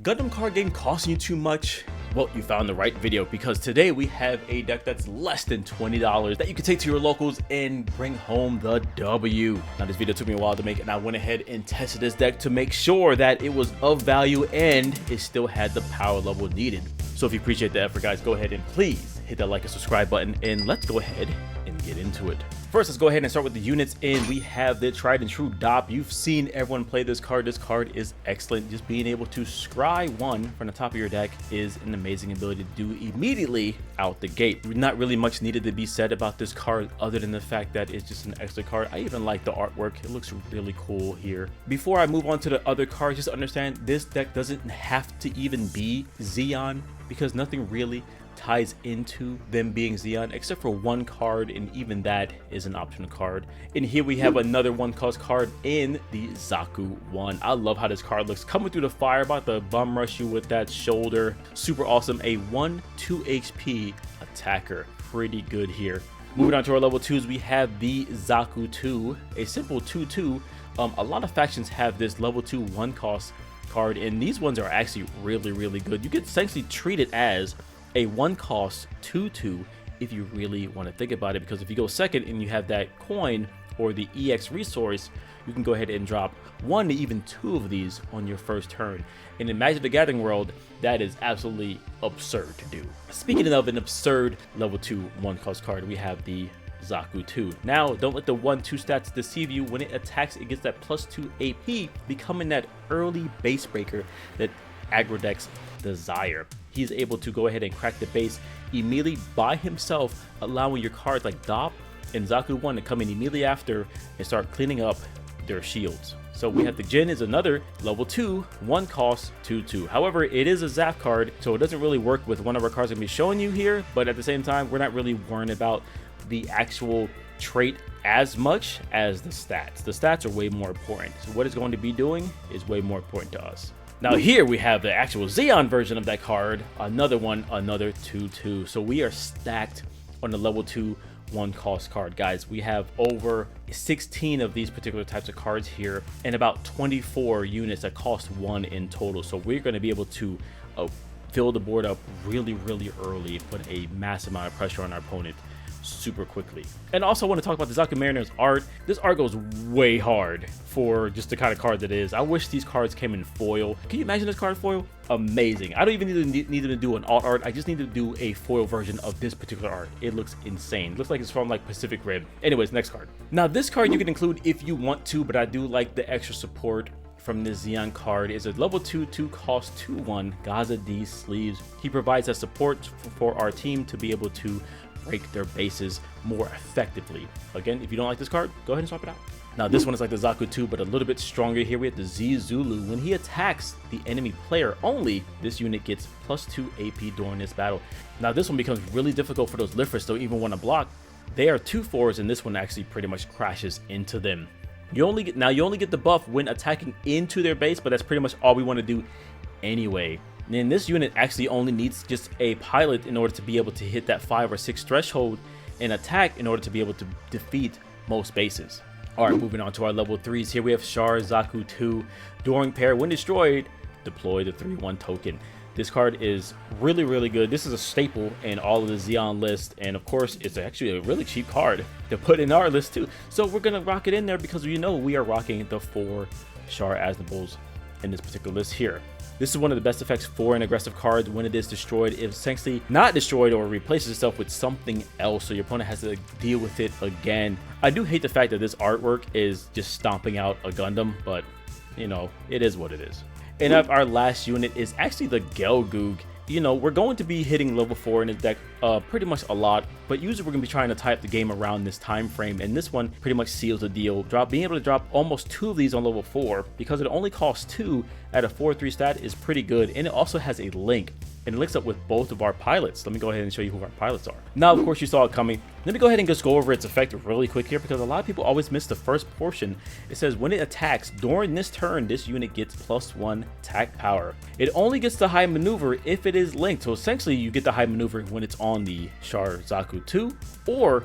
Gundam card game costing you too much? Well, you found the right video, because today we have a deck that's less than $20 that you can take to your locals and bring home the W. Now, this video took me a while to make, and I went ahead and tested this deck to make sure that it was of value and it still had the power level needed. So if you appreciate the effort, guys, go ahead and please hit that like and subscribe button, and let's go ahead and get into it. First, let's go ahead and start with the units, and we have the tried and true DOP. You've seen everyone play this card. This card is excellent. Just being able to scry one from the top of your deck is an amazing ability to do immediately out the gate. Not really much needed to be said about this card other than the fact that it's just an excellent card. I even like the artwork. It looks really cool here. Before I move on to the other cards, just understand this deck doesn't have to even be Zeon, because nothing really ties into them being Zeon except for one card, and even that is an optional card. And here we have another one cost card in the Zaku 1. I love how this card looks, coming through the fire, about to bum rush you with that shoulder. Super awesome. A 1/2 HP attacker, pretty good here. Moving on to our level 2s, we have the Zaku 2, a simple 2/2. A lot of factions have this level 2 1 cost card, and these ones are actually really good. You could essentially treat it as a 1 cost 2/2 if you really want to think about it, because if you go second and you have that coin or the EX resource, you can go ahead and drop 1 to even 2 of these on your first turn. And in Magic the Gathering world, that is absolutely absurd to do. Speaking of an absurd level 2 1 cost card, we have the Zaku 2. Now, don't let the 1/2 stats deceive you. When it attacks, it gets that +2 AP, becoming that early base breaker that aggro decks desire. He's able to go ahead and crack the base immediately by himself, allowing your cards like DOP and Zaku 1 to come in immediately after and start cleaning up their shields. So we have the Jin is another level 2 1 cost 2/2. However, it is a Zap card, so it doesn't really work with one of our cards I'm going to be showing you here, but at the same time, we're not really worrying about the actual trait as much as the stats. The stats are way more important. So what it's going to be doing is way more important to us. Now here we have the actual Zeon version of that card, another 2/2. So we are stacked on the level 2 1 cost card, guys. We have over 16 of these particular types of cards here, and about 24 units that cost 1 in total. So we're going to be able to fill the board up really early, put a massive amount of pressure on our opponent super quickly. And also, I want to talk about the Zaku Mariner's art. This art goes way hard for just the kind of card that it is. I wish these cards came in foil. Can you imagine this card foil? Amazing. I don't even need them to do an alt art. I just need to do a foil version of this particular art. It looks insane. It looks like it's from like Pacific Rim. Anyways, next card. Now this card you can include if you want to, but I do like the extra support from this Zeon card. Is a level 2 2 cost 2/1 Gaza D sleeves. He provides that support for our team to be able to break their bases more effectively. Again, if you don't like this card, go ahead and swap it out. Now this one is like the Zaku 2, but a little bit stronger. Here we have the Z Zulu. When he attacks the enemy player only, this unit gets +2 AP during this battle. Now this one becomes really difficult for those lifters to even want to block. They are 2/4s, and this one actually pretty much crashes into them. You only get the buff when attacking into their base, but that's pretty much all we want to do anyway. And this unit actually only needs just a pilot in order to be able to hit that 5 or 6 threshold and attack in order to be able to defeat most bases. Alright, moving on to our level 3s. Here we have Char Zaku 2. During pair, when destroyed, deploy the 3/1 token. This card is really good. This is a staple in all of the Zeon list, and of course, it's actually a really cheap card to put in our list too. So we're gonna rock it in there because you know we are rocking the 4 Char Aznables in this particular list here. This is one of the best effects for an aggressive card. When it is destroyed, it's essentially not destroyed or replaces itself with something else, so your opponent has to deal with it again. I do hate the fact that this artwork is just stomping out a Gundam, but you know, it is what it is. And our last unit is actually the Gelgoog. You know, we're going to be hitting level 4 in this deck pretty much a lot, but usually we're going to be trying to tie up the game around this time frame, and this one pretty much seals the deal. Being able to drop almost 2 of these on level 4, because it only costs 2 at a 4/3 stat, is pretty good, and it also has a link. And it links up with both of our pilots. Let me go ahead and show you who our pilots are. Now, of course, you saw it coming. Let me go ahead and just go over its effect really quick here, because a lot of people always miss the first portion. It says when it attacks during this turn, this unit gets +1 attack power. It only gets the high maneuver if it is linked. So essentially, you get the high maneuver when it's on the Char Zaku 2 or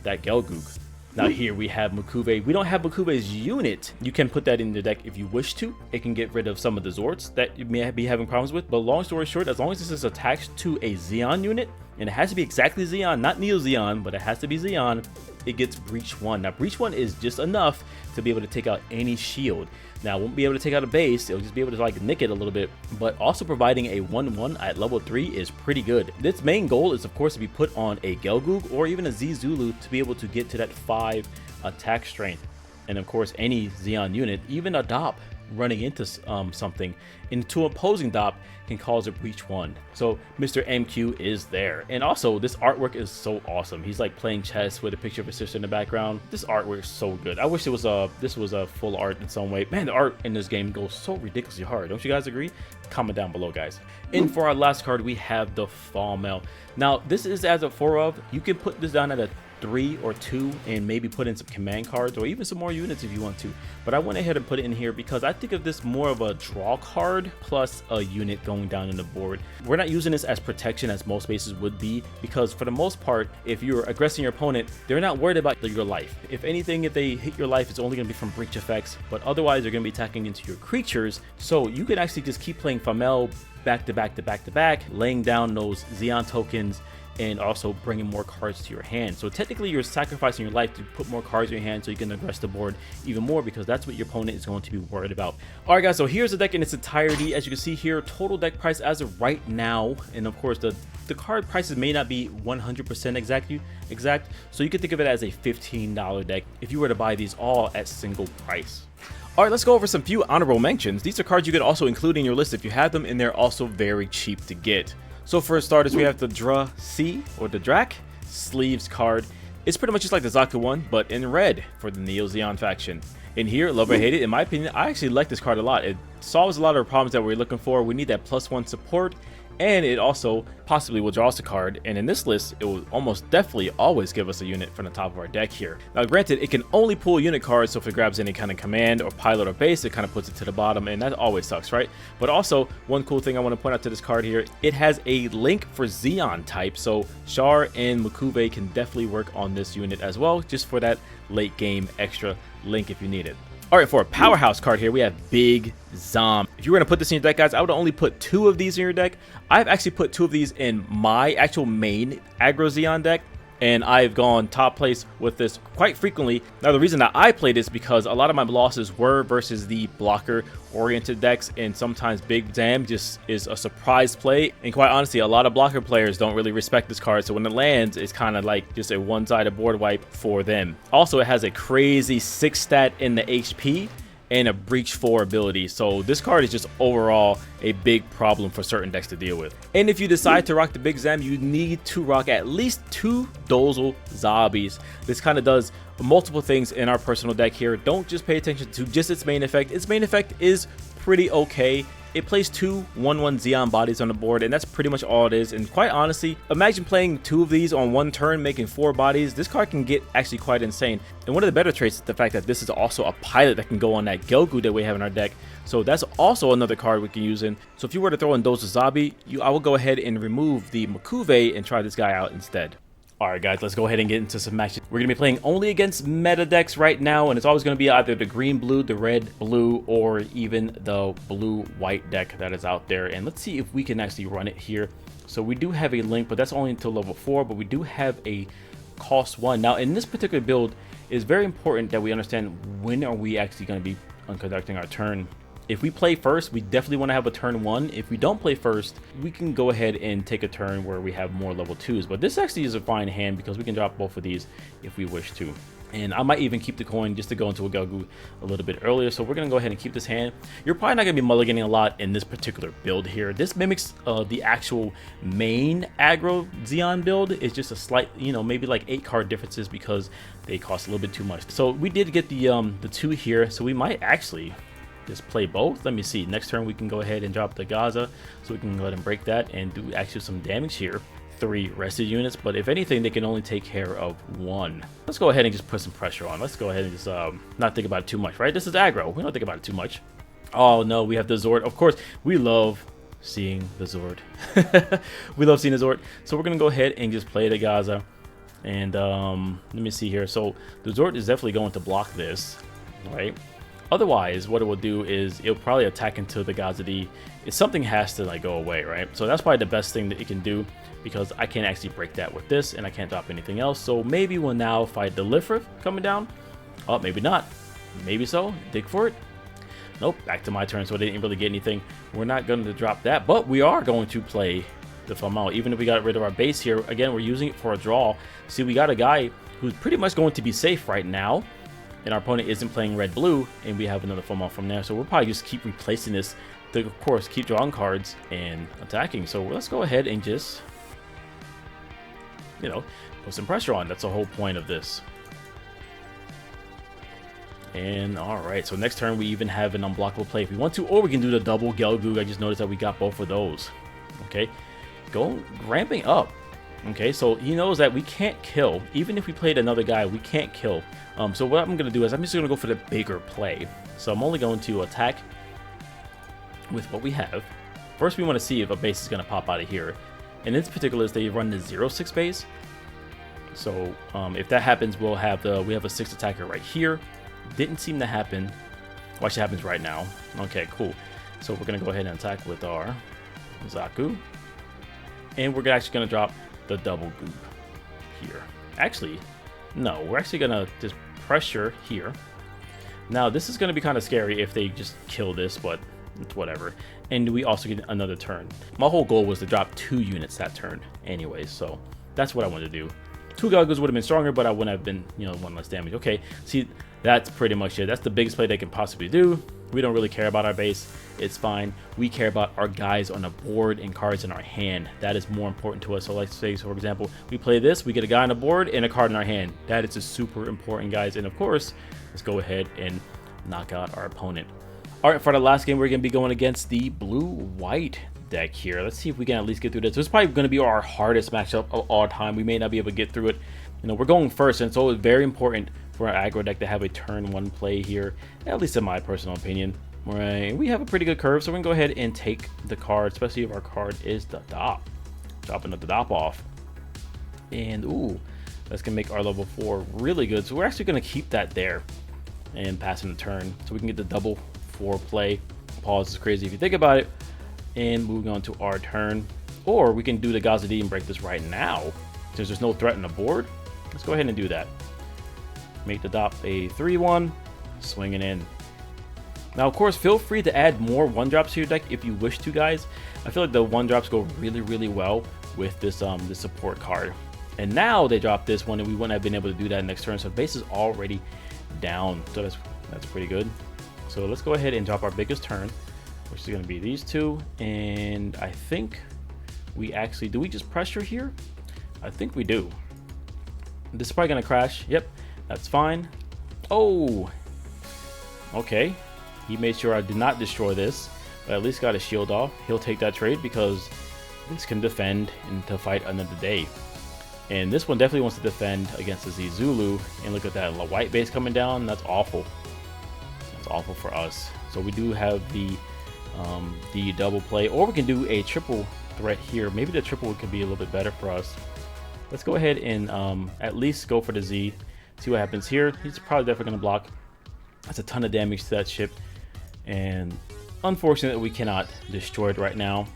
that Gelgoog. Now here we have Mukube. We don't have Mukube's unit. You can put that in the deck if you wish to. It can get rid of some of the Zords that you may be having problems with. But long story short, as long as this is attached to a Zeon unit, and it has to be exactly Zeon, not Neo Zeon, but it has to be Zeon, it gets Breach 1. Now Breach 1 is just enough to be able to take out any shield. Now it won't be able to take out a base, it'll just be able to like nick it a little bit, but also providing a 1/1 at level 3 is pretty good. Its main goal is of course to be put on a Gelgoog or even a Z Zulu to be able to get to that 5 attack strength. And of course any Zeon unit, even a Dop running into something into opposing Dop can cause a Breach 1. So Mr. MQ is there. And also this artwork is so awesome. He's like playing chess with a picture of his sister in the background. This artwork is so good. I wish it was this was a full art in some way. Man, the art in this game goes so ridiculously hard. Don't you guys agree? Comment down below, guys. And for our last card, we have the Fall Mail. Now this is as a 4 of. You can put this down at a 3 or 2 and maybe put in some command cards or even some more units if you want to, but I went ahead and put it in here because I think of this more of a draw card plus a unit going down in the board. We're not using this as protection as most bases would be, because for the most part, if you're aggressing your opponent, they're not worried about your life. If anything, if they hit your life, it's only going to be from breach effects, but otherwise they're going to be attacking into your creatures, so you can actually just keep playing Famel back to back to back to back, laying down those Zeon tokens and also bringing more cards to your hand. So technically you're sacrificing your life to put more cards in your hand so you can aggress the board even more, because that's what your opponent is going to be worried about. Alright guys, so here's the deck in its entirety. As you can see here, total deck price as of right now, and of course the card prices may not be 100% exact, so you can think of it as a $15 deck if you were to buy these all at single price. Alright, let's go over some few honorable mentions. These are cards you could also include in your list if you have them, and they're also very cheap to get. So for starters, we have the Dra C, or the Drac sleeves card. It's pretty much just like the Zaku one, but in red for the Neo Zeon faction. In here, love or hate it, in my opinion, I actually like this card a lot. It solves a lot of the problems that we're looking for. We need that +1 support, and it also possibly will draw us a card, and in this list it will almost definitely always give us a unit from the top of our deck here. Now granted, it can only pull unit cards, so if it grabs any kind of command or pilot or base, it kind of puts it to the bottom, and that always sucks, right? But also, one cool thing I want to point out to this card here, it has a link for Zeon type, so Char and Mukube can definitely work on this unit as well, just for that late game extra link if you need it. Alright, for a powerhouse card here, we have Big Zom. If you were going to put this in your deck, guys, I would only put 2 of these in your deck. I've actually put 2 of these in my actual main aggro Zeon deck, and I've gone top place with this quite frequently. Now the reason that I play this is because a lot of my losses were versus the blocker oriented decks, and sometimes Big Zam just is a surprise play, and quite honestly a lot of blocker players don't really respect this card, so when it lands it's kind of like just a one-sided board wipe for them. Also, it has a crazy 6 stat in the HP and a breach 4 ability, so this card is just overall a big problem for certain decks to deal with. And if you decide to rock the Big Zam, you need to rock at least 2 Dozel Zombies. This kind of does multiple things in our personal deck here. Don't just pay attention to just its main effect. Its main effect is pretty okay. It plays 2 1/1 Zeon bodies on the board, and that's pretty much all it is. And quite honestly, imagine playing 2 of these on one turn, making 4 bodies. This card can get actually quite insane. And one of the better traits is the fact that this is also a pilot that can go on that Gelgoog that we have in our deck. So that's also another card we can use in. So if you were to throw in Dozel Zabi, I will go ahead and remove the Mukube and try this guy out instead. Alright guys, let's go ahead and get into some matches. We're going to be playing only against meta decks right now, and it's always going to be either the green-blue, the red-blue, or even the blue-white deck that is out there. And let's see if we can actually run it here. So we do have a link, but that's only until level 4, but we do have a cost 1. Now in this particular build, it's very important that we understand when are we actually going to be conducting our turn. If we play first, we definitely want to have a turn 1. If we don't play first, we can go ahead and take a turn where we have more level 2s. But this actually is a fine hand because we can drop both of these if we wish to. And I might even keep the coin just to go into a Gelgoog a little bit earlier. So we're going to go ahead and keep this hand. You're probably not going to be mulliganing a lot in this particular build here. This mimics the actual main aggro Zeon build. It's just a slight, maybe like 8 card differences because they cost a little bit too much. So we did get the 2 here. So we might actually just play both. Let me see. Next turn we can go ahead and drop the Gaza, so we can go ahead and break that and do actually some damage here. 3 rested units, but if anything they can only take care of 1. Let's go ahead and just put some pressure on. Let's go ahead and just not think about it too much, right? This is aggro. We don't think about it too much. Oh no, we have the Zord. Of course, we love seeing the Zord. We love seeing the Zord. So we're gonna go ahead and just play the Gaza. And let me see here. So the Zord is definitely going to block this, right? Otherwise, what it will do is it'll probably attack into the Gazadi. If something has to like go away, right? So that's probably the best thing that it can do, because I can't actually break that with this, and I can't drop anything else. So maybe we'll now fight the Lifrith coming down. Oh, maybe not. Maybe so. Dig for it. Nope. Back to my turn. So they didn't really get anything. We're not going to drop that, but we are going to play the Famao. Even if we got rid of our base here, again, we're using it for a draw. See, we got a guy who's pretty much going to be safe right now, and our opponent isn't playing red-blue, and we have another Famao from there. So we'll probably just keep replacing this to, of course, keep drawing cards and attacking. So let's go ahead and just, you know, put some pressure on. That's the whole point of this. And all right, so next turn we even have an unblockable play if we want to, or we can do the double Gelgoog. I just noticed that we got both of those. Okay, go ramping up. Okay, so he knows that we can't kill. Even if we played another guy, we can't kill. So what I'm going to do is I'm just going to go for the bigger play. So I'm only going to attack with what we have. First, we want to see if a base is going to pop out of here. In this particular is they run the 0-6 base. So if that happens, we have a 6 attacker right here. Didn't seem to happen. Watch, it happens right now. Okay, cool. So we're going to go ahead and attack with our Zaku. And we're actually going to drop the double goop here. Actually, no, we're actually going to just pressure here. Now, this is going to be kind of scary if they just kill this, but it's whatever. And we also get another turn. My whole goal was to drop 2 units that turn anyway, so that's what I wanted to do. 2 Galgos would have been stronger, but I wouldn't have been, you know, 1 less damage. Okay, see, that's pretty much it. That's the biggest play they can possibly do. We don't really care about our base. It's fine. We care about our guys on the board and cards in our hand. That is more important to us. So let's say, for example, we play this, we get a guy on the board and a card in our hand. That is just super important, guys. And of course, let's go ahead and knock out our opponent. All right, for the last game, we're going to be going against the blue-white deck here. Let's see if we can at least get through this. This is probably going to be our hardest matchup of all time. We may not be able to get through it. You know, we're going first, and it's always very important for our aggro deck to have a turn 1 play here, at least in my personal opinion. Right, we have a pretty good curve, so we can go ahead and take the card, especially if our card is the Dop. Dropping the Dop off. And, ooh, that's going to make our level 4 really good. So we're actually going to keep that there and passing the turn, so we can get the double 4 play. Pause is crazy if you think about it. And moving on to our turn. Or we can do the Gazadi and break this right now, since there's no threat on the board. Let's go ahead and do that. Make the Dop a 3-1, swinging in. Now, of course, feel free to add more 1-drops to your deck if you wish to, guys. I feel like the 1-drops go really, really well with this this support card. And now they drop this one, and we wouldn't have been able to do that next turn. So base is already down. So that's pretty good. So let's go ahead and drop our biggest turn, which is going to be these 2. And I think we actually, do we just pressure here? I think we do. This is probably going to crash. Yep, that's fine. Oh, okay. He made sure I did not destroy this, but at least got a shield off. He'll take that trade because this can defend and to fight another day. And this one definitely wants to defend against the Zulu. And look at that, white base coming down. That's awful. That's awful for us. So we do have the double play, or we can do a triple threat here. Maybe the triple could be a little bit better for us. Let's go ahead and at least go for the Z. See what happens here. He's probably definitely going to block. That's a ton of damage to that ship. And unfortunately, we cannot destroy it right now.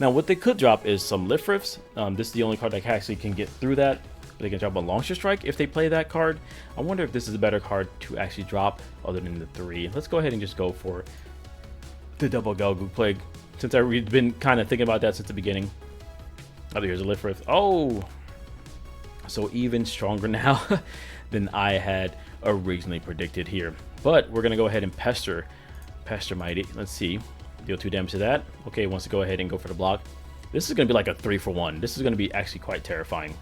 Now, what they could drop is some Lifriths. This is the only card that actually can get through that. They can drop a Longshot Strike if they play that card. I wonder if this is a better card to actually drop other than the 3. Let's go ahead and just go for the double Galgoog Plague, since I've been kind of thinking about that since the beginning. Oh, here's a Lifrith. Oh, so even stronger now than I had originally predicted here. But we're gonna go ahead and pester Mighty. Let's see, deal 2 damage to that. Okay, wants to go ahead and go for the block. This is gonna be like a 3-for-1. This is gonna be actually quite terrifying.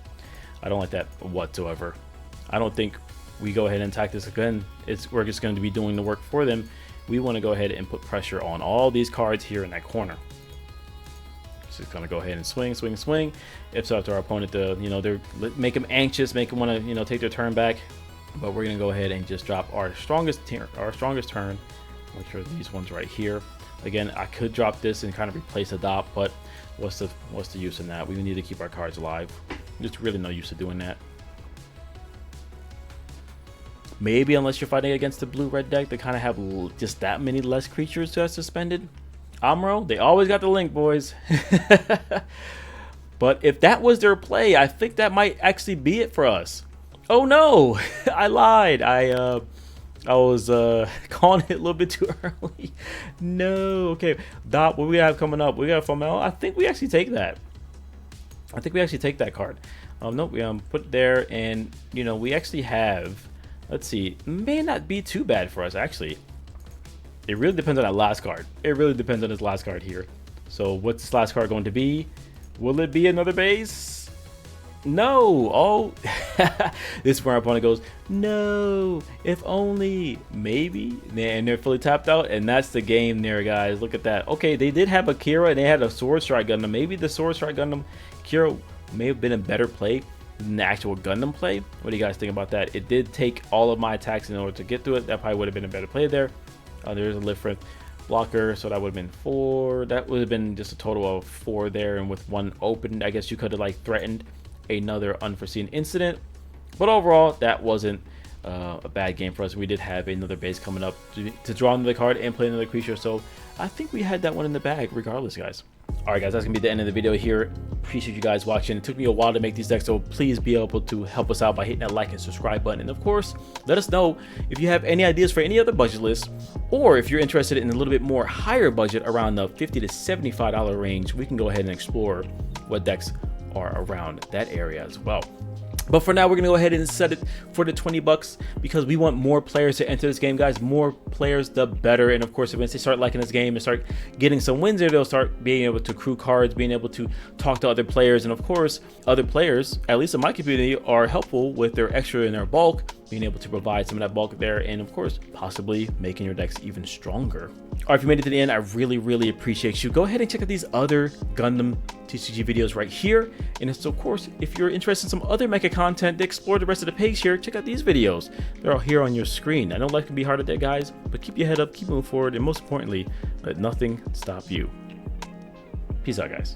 I don't like that whatsoever. I don't think we go ahead and attack this again. We're just going to be doing the work for them. We want to go ahead and put pressure on all these cards here in that corner. Just going to go ahead and swing. It's up to our opponent to, make them anxious, make them want to, take their turn back. But we're going to go ahead and just drop our strongest turn, which are these ones right here. Again, I could drop this and kind of replace a dot, but what's the use in that? We need to keep our cards alive. There's really no use of doing that. Maybe unless you're fighting against the blue-red deck, they kind of have just that many less creatures to have suspended. Amuro, they always got the link, boys. But if that was their play, I think that might actually be it for us. Oh no, I lied. I was calling it a little bit too early. No, okay. Dot, what we have coming up? We got Fomel. I think we actually take that. I think we actually take that card. Nope, we put it there, and you know we actually have. Let's see, may not be too bad for us actually. It really depends on that last card. It really depends on this last card here. So what's this last card going to be? Will it be another base? No. Oh, this is where our opponent goes, no, if only, maybe. And they're fully tapped out, and that's the game there, guys. Look at that. Okay, they did have a Kira, and they had a Sword Strike Gundam. Maybe the Sword Strike Gundam Kira may have been a better play than the actual Gundam play. What do you guys think about that? It did take all of my attacks in order to get through it. That probably would have been a better play there. There's a lift for blocker, so that would have been 4. That would have been just a total of 4 there, and with 1 open, I guess you could have like threatened another unforeseen incident. But overall, that wasn't a bad game for us. We did have another base coming up to draw another card and play another creature, so I think we had that one in the bag regardless, guys. Alright guys, that's gonna be the end of the video here. Appreciate you guys watching. It took me a while to make these decks, so please be able to help us out by hitting that like and subscribe button. And of course, let us know if you have any ideas for any other budget lists, or if you're interested in a little bit more higher budget around the $50 to $75 range. We can go ahead and explore what decks are around that area as well. But for now, we're gonna go ahead and set it for the 20 bucks because we want more players to enter this game, guys. More players, the better. And of course, once they start liking this game and start getting some wins there, they'll start being able to accrue cards, being able to talk to other players. And of course, other players, at least in my community, are helpful with their extra and their bulk, being able to provide some of that bulk there, and of course, possibly making your decks even stronger. All right, if you made it to the end, I really appreciate you. Go ahead and check out these other Gundam TCG videos right here. And it's, of course, if you're interested in some other mecha content to explore the rest of the page here, check out these videos. They're all here on your screen. I know life can be hard at that, guys, but keep your head up, keep moving forward, and most importantly, let nothing stop you. Peace out, guys.